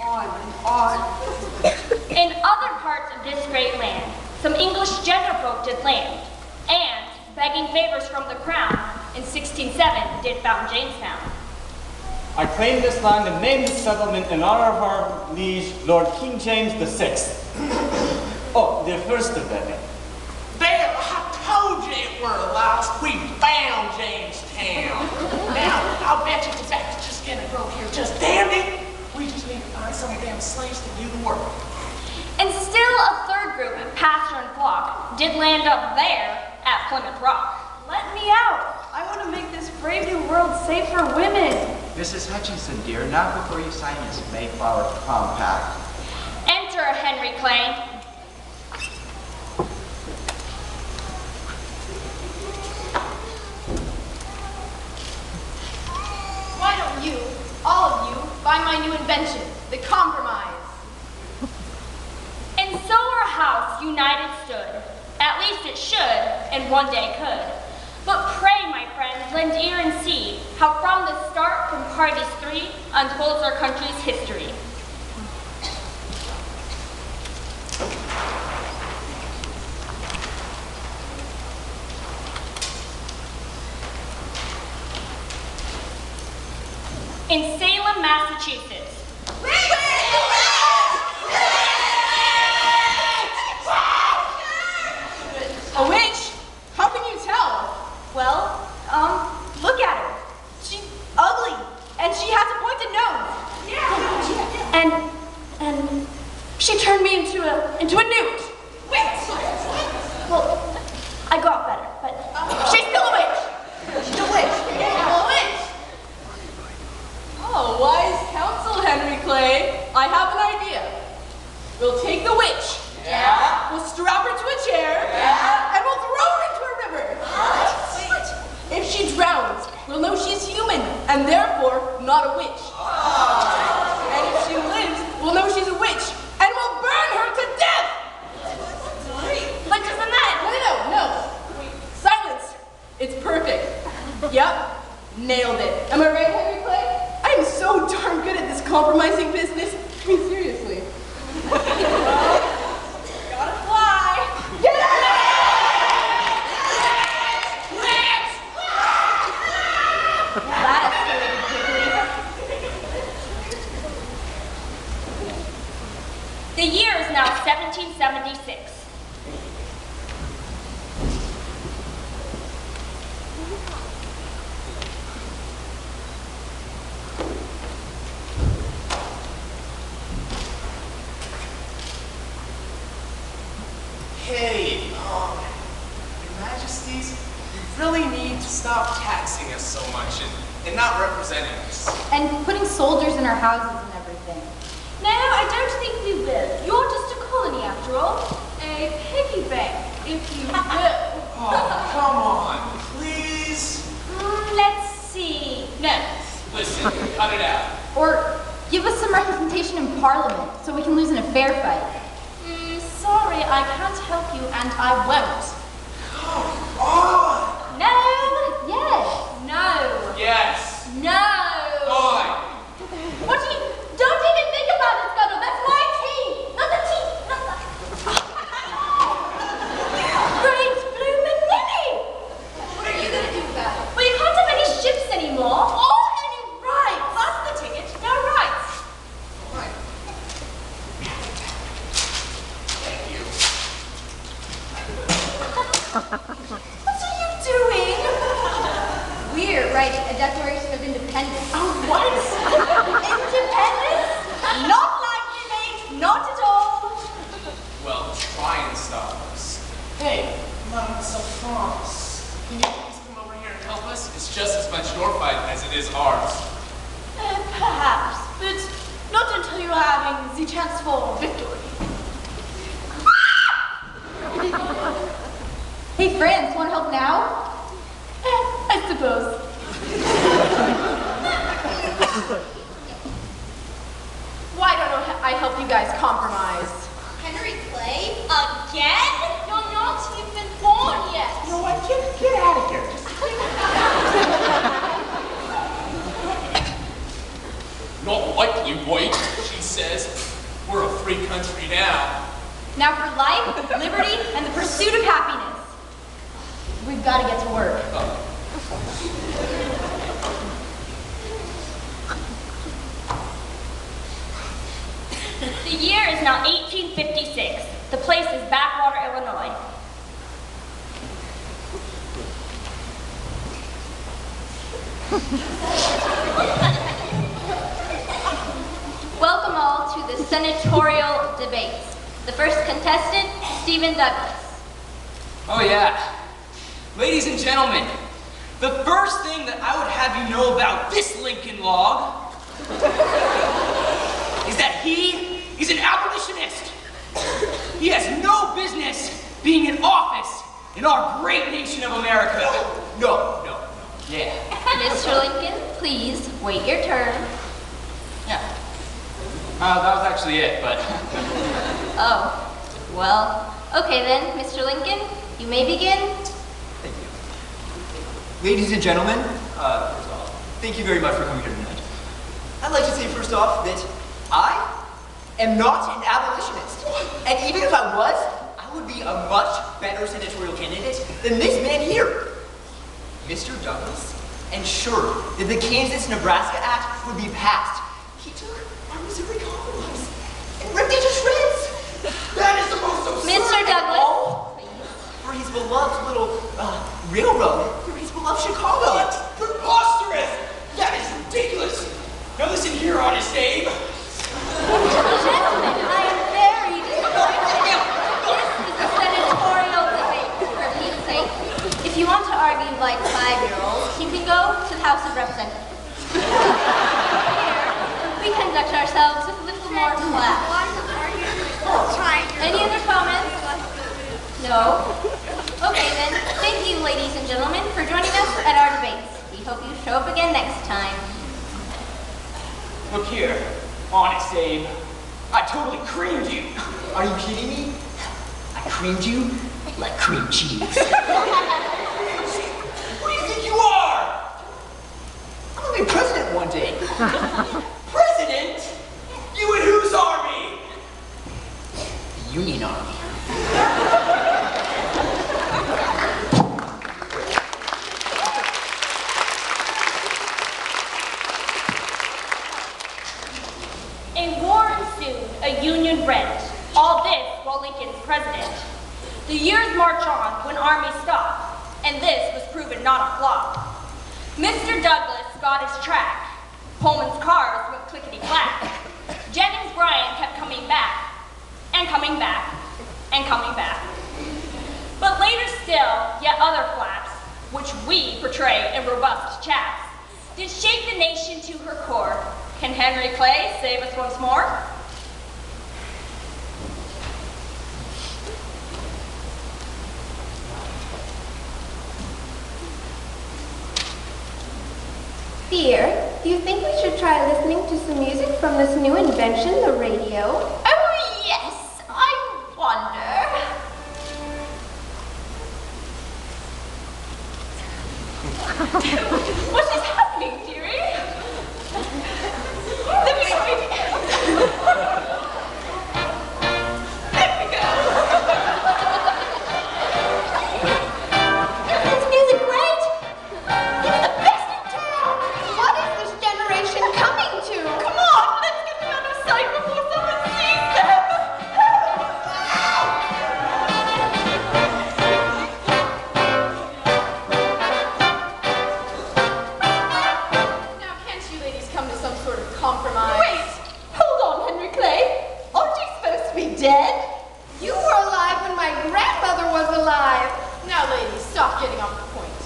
On and on. In other parts of this great land, some English gentlefolk did land, and, begging favors from the crown, in 1607 did found Jamestown. I claim this land and name this settlement in honor of our liege, Lord King James VI. Oh, the first of them. There, I told you it were lost. We found Jamestown. Now, I'll bet you the fact just gonna grow here just dandy. We just need to find some damn slaves to do the work. And still a third group, Pastor and Flock, did land up there at Plymouth Rock. Let me out. I want to make this brave new world safe for women. Mrs. Hutchinson, dear, not before you sign this Mayflower Compact. Enter Henry Clay. Why don't you, all of you, buy my new invention, the compromise? And so our house united stood. At least it should, and one day could. But pray, my friends, lend ear and see how from the start, from parties three, unfolds our country's history. In Salem, Massachusetts. A witch? How can you tell? Well, look at her. She's ugly, and she has a pointed nose. And she turned me into a newt. Witch! Well, I got better, but she's still a witch. She's a witch. Yeah, a witch! Oh, wise counsel, Henry Clay. I have an idea. We'll take the witch. Yeah. We'll strap her to a chair. Yeah. And we'll throw her into a river. What? If she drowns, we'll know she's human, and therefore not a witch. And if she lives, we'll know she's a witch, and we'll burn her to death! But doesn't that? No. Silence. It's perfect. Yep. Nailed it. Am I right, Henry Clay? I am so darn good at this compromising business. I mean, seriously. Gotta fly. Get out! That escalated quickly. The year is now 1776. Hey, Your Majesties, you really need to stop taxing us so much and not representing us. And putting soldiers in our houses and everything. No, I don't think we will. You're just a colony after all. A piggy bank, if you will. Oh, come on, please. Let's see. No. Listen, cut it out. Or give us some representation in Parliament so we can lose in a fair fight. Sorry, I can't help you, and I won't. Come on. No. Yes. No. Yes. No. Fine. What do you? Don't even think about it, Scuttle. That's my tea, not the tea. Great bloomin' Lily! What are you gonna do about it? Well, you can't have any ships anymore, or any rights. That's the ticket. No rights. Fine. Thank you. What are you doing? We're writing a Declaration of Independence. Oh, what? Independence? Not likely, mate. Not at all. Well, try and stop us. Hey, Madame France, can you please come over here and help us? It's just as much your fight as it is ours. Perhaps, but not until you're having the chance for victory. Hey, friends, want help now? I suppose. Why don't I help you guys compromise? Henry Clay? Again? You're not even born yet. You know what? Get out of here. Not likely, wait, she said. Now for life, liberty, and the pursuit of happiness. We've got to get to work. The year is now 1856. The place is Backwater, Illinois. Welcome all to the senatorial debates. The first contestant, Stephen Douglas. Oh yeah. Ladies and gentlemen, the first thing that I would have you know about this Lincoln log is that he is an abolitionist. He has no business being in office in our great nation of America. No. Yeah. Mr. Lincoln, please wait your turn. Yeah. That was actually it, but... Oh, well, okay then, Mr. Lincoln, you may begin. Thank you. Ladies and gentlemen, first off, thank you very much for coming here tonight. I'd like to say first off that I am not an abolitionist. And even if I was, I would be a much better senatorial candidate than this man here. Mr. Douglas ensured that the Kansas-Nebraska Act would be passed. He took our Missouri Compromise and ripped it to shreds. That is the most absurd. Mr. Douglas, For his beloved little railroad through his beloved Chicago. What? Preposterous! That is ridiculous. Now listen here, Honest Abe. gentlemen, I am very disappointed. This is a senatorial debate, for Pete's sake. If you want to argue like 5-year-olds, you can go to the House of Representatives. Here, we conduct ourselves with a little more class. Any other comments? No? Okay then, thank you ladies and gentlemen for joining us at our debates. We hope you show up again next time. Look here, Honest Abe. I totally creamed you. Are you kidding me? I creamed you like cream cheese. Who do you think you are? I'm gonna be president one day. President? You and whose army? The Union Army. A war ensued, a Union rent. All this while Lincoln's president. The years march on when armies stop, and this was proven not a flop. Mr. Douglas got his track. Pullman's cars went clickety-clack. Jennings Bryan kept coming back, and coming back, and coming back. But later still, yet other flaps, which we portray in robust chaps, did shake the nation to her core. Can Henry Clay save us once more? Dear, do you think we should try listening to some music from this new invention, the radio? Oh, yes, I wonder. What is happening, dearie? Let me There we go. Is music great? It's the best in town! What is this generation coming to? Come on, let's get them out of sight before someone sees them. Now, can't you ladies come to some sort of compromise? Wait! Hold on, Henry Clay. Aren't you supposed to be dead? You were alive when my grandmother was alive. Now, ladies, stop getting off the point.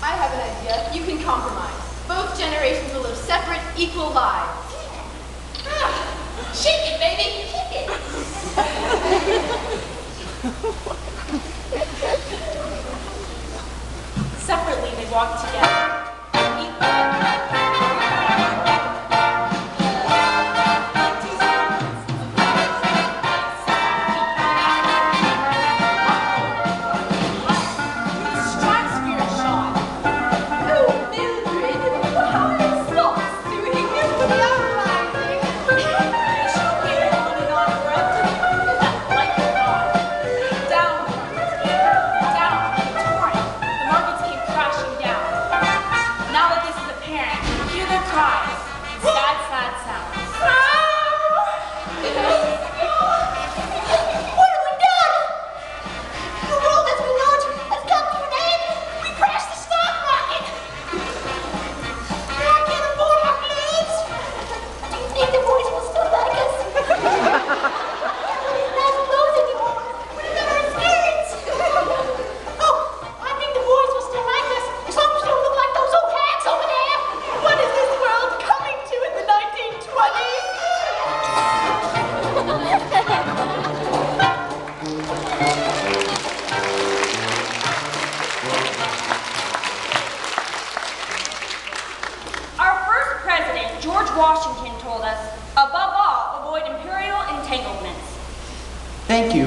I have an idea. You can compromise. Both generations will live separate, equal lives. Shake it, baby, shake it. Separately, they walked together. Stratosphere shot. Oh, Mildred, how are your socks doing? They are rising. She'll get on and on forever. That light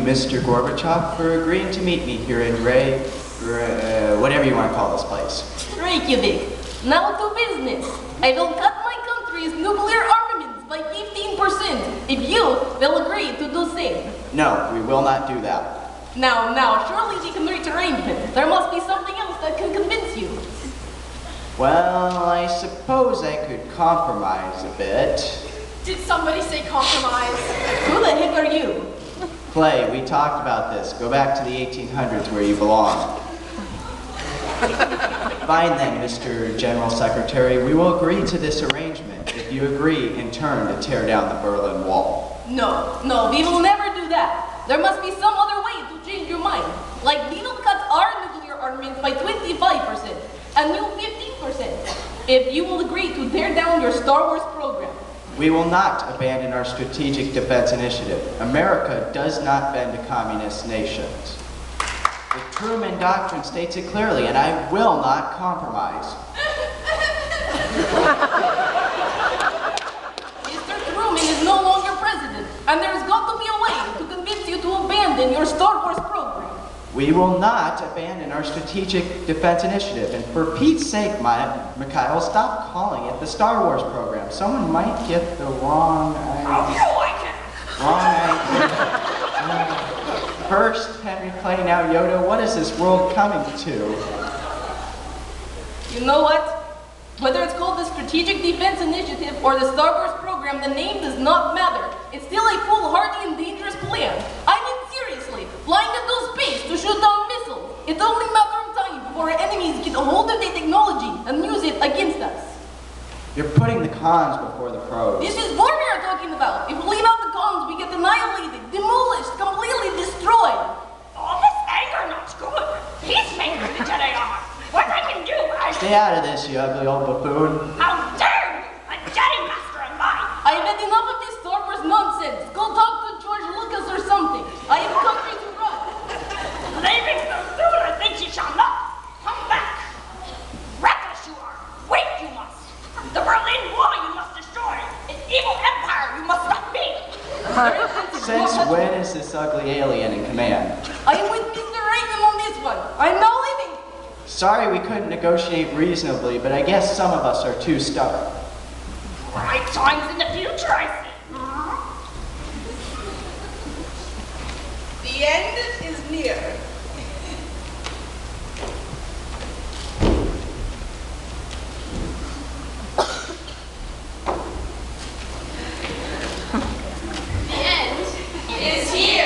Mr. Gorbachev, for agreeing to meet me here in whatever you want to call this place. Reykjavik. Now to business. I will cut my country's nuclear armaments by 15% if you will agree to do same. No, we will not do that. Now, surely we can reach arrangement. There must be something else that can convince you. Well, I suppose I could compromise a bit. Did somebody say compromise? Who the heck are you? Clay, we talked about this. Go back to the 1800s where you belong. Fine then, Mr. General Secretary. We will agree to this arrangement if you agree in turn to tear down the Berlin Wall. No, we will never do that. There must be some other way to change your mind. Like we will cut our nuclear armaments by 25% and you 15%. If you will agree to tear down your Star Wars program. We will not abandon our strategic defense initiative. America does not bend to communist nations. The Truman Doctrine states it clearly, and I will not compromise. Mr. Truman is no longer president, and there's got to be a way to convince you to abandon your Star Wars program. We will not abandon our strategic defense initiative, and for Pete's sake, Mikhail, stop calling it the Star Wars program. Someone might get the wrong idea. How you like it? Wrong idea. First, Henry Clay, now Yoda, what is this world coming to? You know what? Whether it's called the Strategic Defense Initiative or the Star Wars program, the name does not matter. It's still a foolhardy and dangerous plan. I mean, seriously, flying into space to shoot down missiles. It's only a matter of time before our enemies get a hold of the technology and use it against us. You're putting the cons before the pros. This is what we are talking about. If we leave out the cons, we get annihilated, demolished, completely destroyed. All this anger not good. Peacemaker the Jedi are. What I can do, Stay out of this, you ugly old buffoon. How dare you! A Jedi Master am I! I've had enough of this Star Wars nonsense. Go talk to George Lucas or something. I have a country to run. Leaving so soon, I think you shall not. Come back. Reckless you are. Wait, you must. The Berlin Wall you must destroy. An evil empire you must not be. Since when is this ugly alien in command? I am with Mr. Reagan on this one. I'm now leaving. Sorry we couldn't negotiate reasonably, but I guess some of us are too stubborn. Bright times in the future, I see. The end is near. The end is here.